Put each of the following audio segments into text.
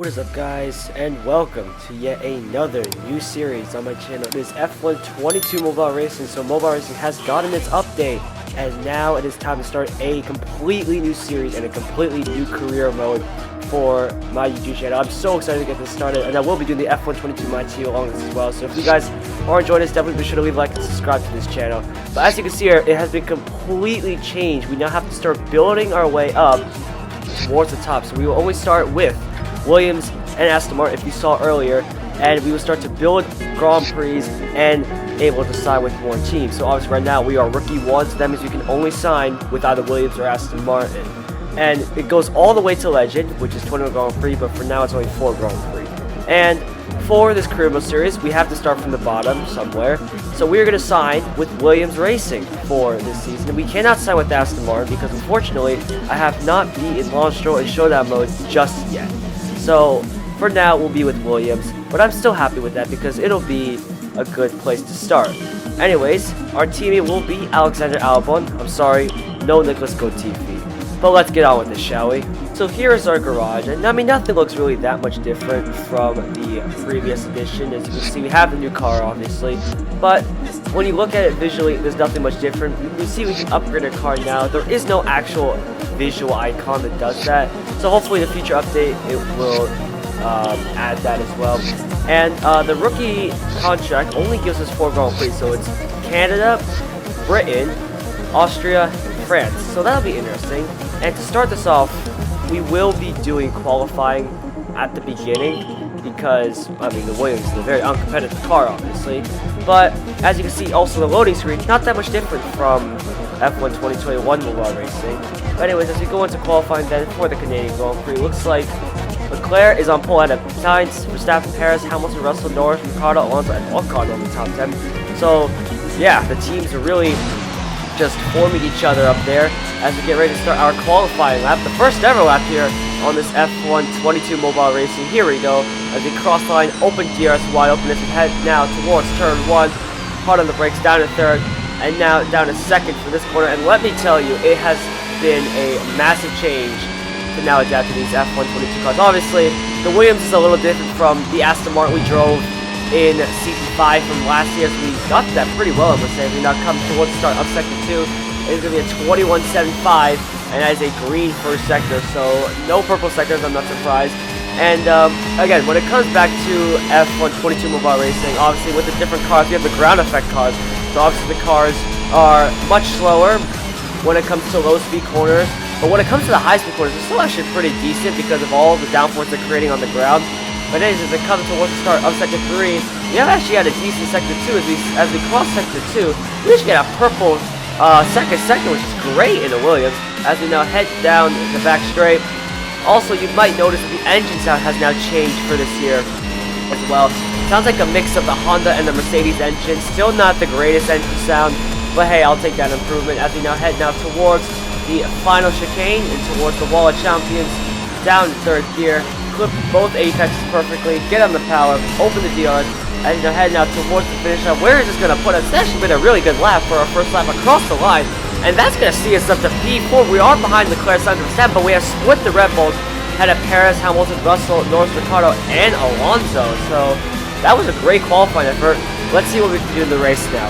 What is up, guys, and welcome to yet another new series on my channel. It is F1 22 Mobile Racing. So Mobile Racing has gotten its update, and now it is time to start a completely new series and a completely new career mode for my YouTube channel. I'm so excited to get this started, and I will be doing the F1 22 My Team along with this as well. So if you guys are enjoying this, definitely be sure to leave a like and subscribe to this channel. But as you can see here, it has been completely changed. We now have to start building our way up towards the top. So we will always start with Williams and Aston Martin, if you saw earlier, and we will start to build Grand Prix and able to sign with more teams. So obviously right now we are rookie one, so that means you can only sign with either Williams or Aston Martin. And it goes all the way to Legend, which is 21 Grand Prix, but for now it's only 4 Grand Prix. And for this career mode series, we have to start from the bottom somewhere. So we are going to sign with Williams Racing for this season. We cannot sign with Aston Martin because unfortunately I have not beaten Launch Stroll in Showdown mode just yet. So for now we'll be with Williams, but I'm still happy with that because it'll be a good place to start. Anyways, our teammate will be Alexander Albon. I'm sorry, no Nicholas Latifi. But let's get on with this, shall we? So here is our garage, and I mean nothing looks really that much different from the previous edition. As you can see, we have the new car obviously, but when you look at it visually, there's nothing much different. You can see we can upgrade our car now. There is no actual visual icon that does that, so hopefully in the future update it will add that as well. And the rookie contract only gives us 4 Grand Prix, so it's Canada, Britain, Austria, France, so that'll be interesting. And to start this off, we will be doing qualifying at the beginning because, I mean, the Williams is a very uncompetitive car, obviously. But as you can see, also the loading screen, not that much different from F1 2021 Mobile Racing. But anyways, as we go into qualifying then for the Canadian Grand Prix, looks like Leclerc is on pole at Sainz, Verstappen, Paris, Hamilton, Russell, Norris, Ricciardo, Alonso, and Ocon on the top 10. So yeah, the teams are really just forming each other up there as we get ready to start our qualifying lap, the first ever lap here on this F1 22 Mobile Racing. Here we go as we cross the line, open DRS wide open as we head now towards turn 1, hard on the brakes, down to third, and now down to second for this corner. And let me tell you, it has been a massive change to now adapt to these F1 22 cars. Obviously, the Williams is a little different from the Aston Martin we drove in Season 5 from last year, so we got that pretty well, I would say. We now come towards the start of Sector 2. It's going to be a 21.75, and that is a green first sector, so no purple sectors, I'm not surprised. And again, when it comes back to F1 22 Mobile Racing, obviously with the different cars, we have the ground effect cars, so obviously the cars are much slower when it comes to low speed corners, but when it comes to the high speed corners, they're still actually pretty decent because of all the downforce they're creating on the ground. But anyways, as it comes towards the start of Sector 3, we have actually had a decent Sector 2. As we cross Sector 2, we actually get a purple second sector, which is great in the Williams, as we now head down the back straight. Also, you might notice that the engine sound has now changed for this year as well. Sounds like a mix of the Honda and the Mercedes engine. Still not the greatest engine sound, but hey, I'll take that improvement as we now head towards the final chicane and towards the Wall of Champions, down to third gear. Clip both apexes perfectly, get on the power, open the DRS, and head now towards the finish line. Where is this going to put us? It's actually been a really good lap for our first lap across the line, and that's going to see us up to P4. We are behind Leclerc, Sainz, and Verstappen, but we have split the Red Bulls, head of Paris, Hamilton, Russell, Norris, Ricciardo, and Alonso. So that was a great qualifying effort. Let's see what we can do in the race now.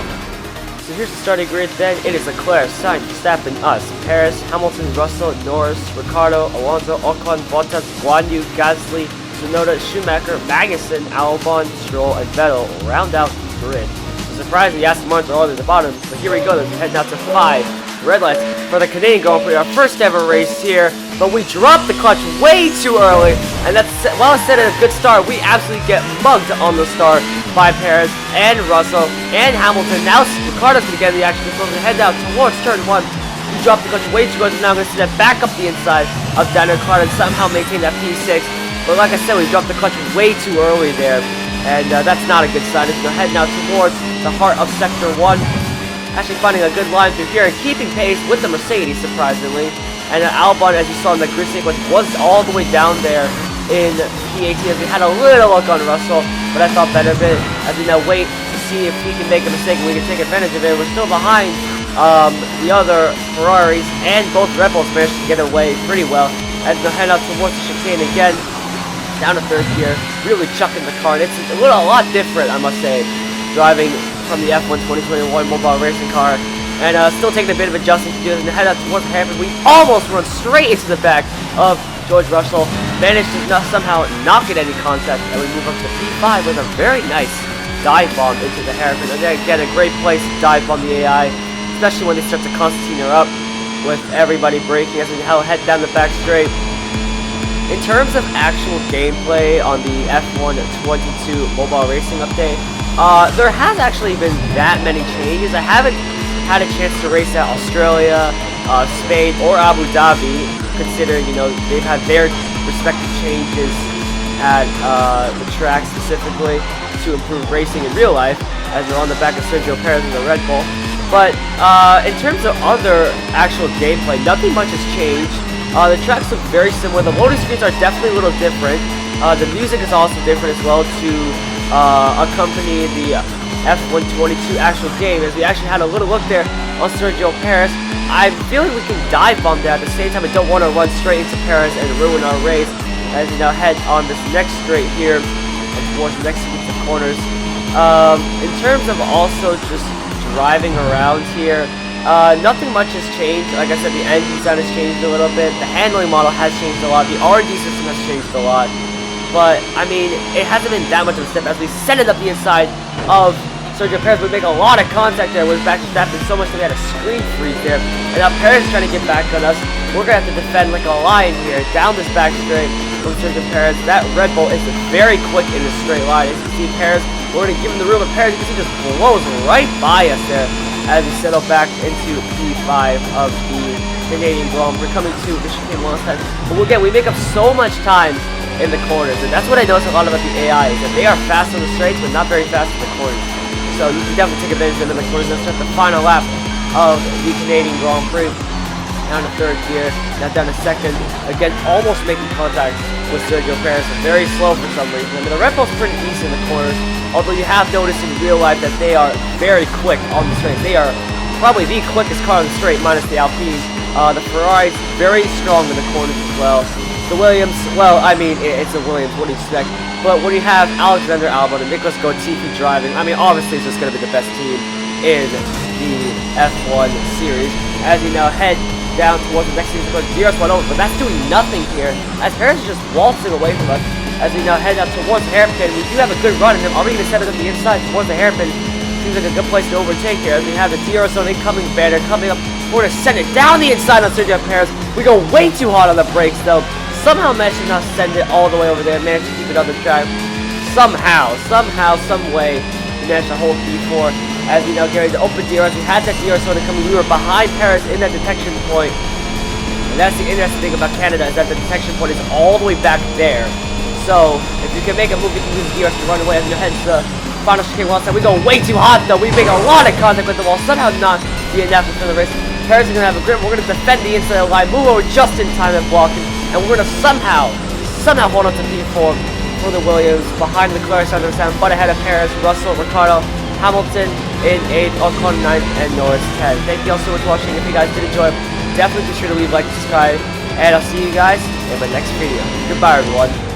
So here's the starting grid then. It is Leclerc, Sainz, Verstappen, us, Paris, Hamilton, Russell, Norris, Ricciardo, Alonso, Ocon, Bottas, Guan Yu, Gasly, Tsunoda, Schumacher, Magnussen, Albon, Stroll, and Vettel round out the grid. Surprisingly, Aston Martins are all at the bottom, but here we go. Let's head out to 5 red lights for the Canadian Grand Prix, our first ever race here. But we dropped the clutch way too early, and that's, while it's set at a good start, we absolutely get mugged on the start by Perez and Russell and Hamilton. Now Ricciardo's going to get in the action, so we're going to head down towards turn 1. We dropped the clutch way too early, so now I'm going to see that back up the inside of Daniel Ricciardo and somehow maintain that P6. But like I said, we dropped the clutch way too early there, and that's not a good sign. It's going to head now towards the heart of Sector 1. Actually finding a good line through here and keeping pace with the Mercedes, surprisingly. And Albon, as you saw in the grid sequence, was all the way down there in P18 as we had a little look on Russell, but I thought better of it as we now wait to see if we can make a mistake and we can take advantage of it. We're still behind the other Ferraris, and both Red Bulls managed to get away pretty well as we head out towards the chicane again. down to third gear, really chucking the car. And it's a lot different, I must say, driving from the F1 2021 mobile racing car. And still taking a bit of adjusting to do this, and head out towards the hairpin. We almost run straight into the back of George Russell. Managed to somehow not get any contact, and we move up to P5 with a very nice dive bomb into the hairpin. And again, a great place to dive bomb the AI, especially when they start to concertina up with everybody braking as we head down the back straight. In terms of actual gameplay on the F1 22 mobile racing update, there has actually been that many changes. I haven't had a chance to race at Australia, Spain, or Abu Dhabi, considering, you know, they've had their respective changes at the track specifically to improve racing in real life, as they're on the back of Sergio Perez in the Red Bull. But in terms of other actual gameplay, nothing much has changed. The tracks look very similar. The loading screens are definitely a little different. The music is also different as well to accompany the F1 22 actual game, as we actually had a little look there on Sergio Perez. I'm feeling we can dive bomb there. At the same time, I don't want to run straight into Perez and ruin our race as we now head on this next straight here and towards the next sequence of corners. In terms of also just driving around here, nothing much has changed. Like I said, the engine sound has changed a little bit. The handling model has changed a lot. The R&D system has changed a lot. But, I mean, it hasn't been that much of a step as we send it up the inside of Sergio Perez. We make a lot of contact there. We're backstabbing so much that we had a screen freeze there. And now Perez is trying to get back on us. We're going to have to defend like a lion here down this back straight from Sergio Perez. That Red Bull is very quick in the straight line. As you see Perez, we're going to give him the room. And Perez, you can see, just blows right by us there as we settle back into P5 of the Canadian Grand Prix, coming to the chicane one last time. But again, we make up so much time in the corners, and that's what I notice a lot about the AI, is that they are fast on the straights, but not very fast in the corners. So you can definitely take advantage of them in the corners. Let's start the final lap of the Canadian Grand Prix. Down to third gear, now down to second. Again, almost making contact with Sergio Perez. Very slow for some reason. I mean, the Red Bull's pretty easy in the corners, although you have noticed in real life that they are very quick on the straight. They are probably the quickest car on the straight, minus the Alpine. The Ferrari's very strong in the corners as well. The Williams, well, I mean, it's a Williams, what do you expect? But when you have Alexander Albon and Nicholas Latifi driving, I mean, obviously it's just going to be the best team in the F1 series. As we now head down towards the next season, but that's doing nothing here, as Perez is just waltzing away from us. As we now head up towards the hairpin, we do have a good run in him. Are we going to set it up the inside towards the hairpin? Seems like a good place to overtake here, as we have the DRS on incoming banner coming up. We're going to send it down the inside on Sergio Perez. We go way too hot on the brakes, though. Somehow managed to not send it all the way over there, managed to keep it on the track. Somehow, some way, we managed to hold P4 as we now get ready to open DRS. We had that DRS on coming. We were behind Perez in that detection point. And that's the interesting thing about Canada, is that the detection point is all the way back there. So, if you can make a move, you can use DRS to run away. As we head to the final chicane wall side, we go way too hot, though. We make a lot of contact with the wall, somehow not be enough for the race. Perez is going to have a grip. We're going to defend the inside of the line, move over just in time and block it. And we're going to somehow hold on to P4 for the Williams, behind the Leclerc, but ahead of Perez, Russell, Ricardo, Hamilton in 8th, Ocon 9th, and Norris 10th. Thank you all so much for watching. If you guys did enjoy, definitely be sure to leave a like, subscribe, and I'll see you guys in my next video. Goodbye, everyone.